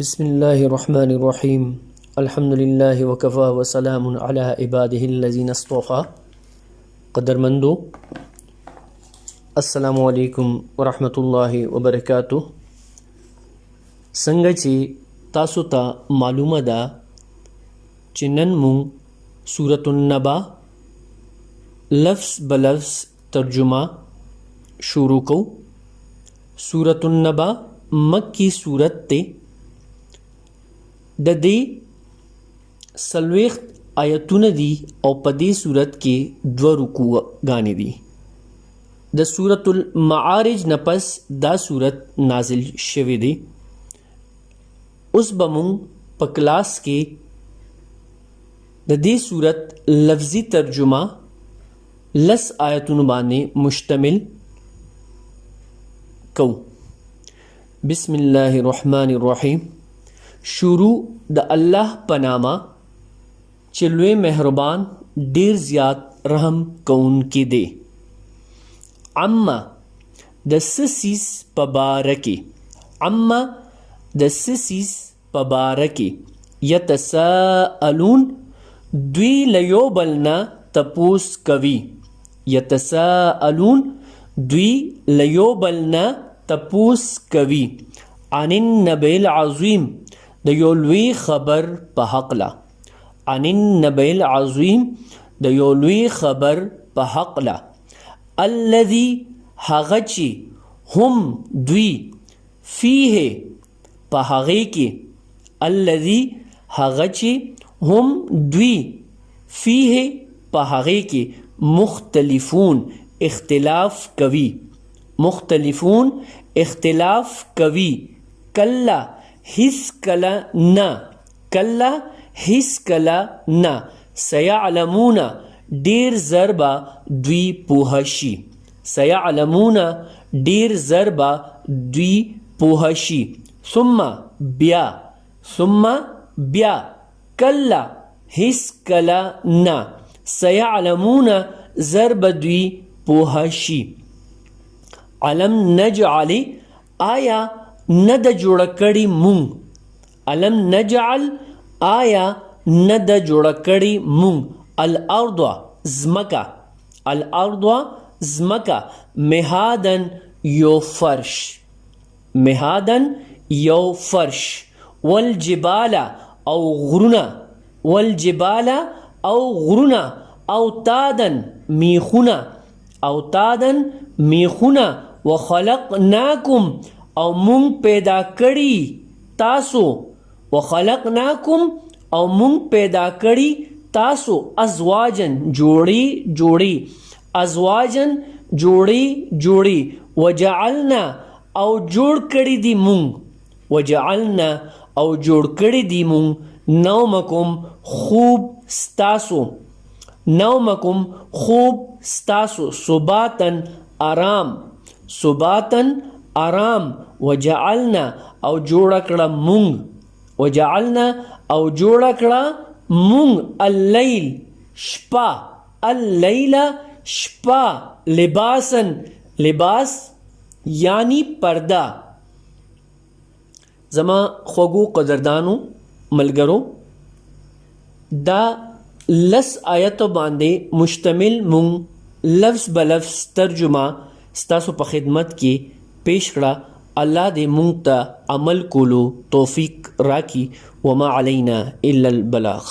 بسم الله الرحمن الرحيم الحمد لله وكفى وسلام على عباده الذين اصطفى قدرمندو السلام علیکم ورحمۃ اللہ وبرکاتہ. څنګه چې تاسو ته معلومه ده چې نن مونږ سورة النبا لفظ بلفظ ترجمه شروع کو. سورة النبا مکی صورت ته د دې څلوېښت آیتونه دي او په دې صورت کې 2 رکوعګانې دي. د سورة المعارج نه پس دا صورت نازل شوی دی. اوس به مونږ په کلاس کې د دې صورت لفظي ترجمه 10 آیتونو باندې مشتمل کو. بسم الله الرحمن الرحیم. شروع د الله په نامه چې لوی مهربان ډیر زیات رحم کوونکی دی. عما د سسیس په باره کې، عما د سسیس په باره کې، یتساءلون دوی له یو بل نه تپوس کوي. یتساءلون دوی له یو بل نه تپوس کوي. عن النبی العظیم د یو لوی خبر په حقله. عن النبی العظیم د یو لوی خبر په حقله. الذي هغه چې هم دوی فیه په هغې کې، الذي هغه چې هم دوی فیه په هغې کې مختلفون اختلاف کوي. مختلفون اختلاف کوي. کله هیڅ کله نه، کله هیڅ کله نه. سیعلمون ډیر زر به دوی پوه شي. سیعلمون ډیر زر به دوی پوه شي. ثم بیا، ثم بیا، کله هیڅ کله نه. سیعلمون زر به دوی پوه شي. علم نجعل آیا نه د جوړه کړي مونږ. علم نجعل آیا نه د جوړه کړي مونږ. الارض زمکا، الارض زمکا، مهادن یو فرش، مهادن یو فرش. والجبال او غرونه، والجبال او غرونه. اوتادن میخونه، اوتادن میخونه. وخلقناکم او مونږ پیدا کړي تاسو. وخلقناکم او مونږ پیدا کړي تاسو. ازواجن جوړي جوړي، ازواجن جوړي جوړي. وجعلنا او جوړ کړي دي مونږ، وجعلنا او جوړ کړي دي مونږ نومکم خوب ستاسو، نومکم خوب ستاسو. سباتن آرام، سباتن آرام. وجعلنا او جوړ کړه مونږ، وجعلنا او جوړ کړه مونږ اللیل شپه، اللیل شپه. لباسن لباس یعنی پرده. زما خوږو قدردانو ملګرو، دا 10 آیتو باندې مشتمل مونږ لفظ بلفظ ترجمه ستاسو په خدمت کې پیش کړه. الله دې مونږ ته عمل کولو توفیق راکړي. وما علینا الا البلاغ.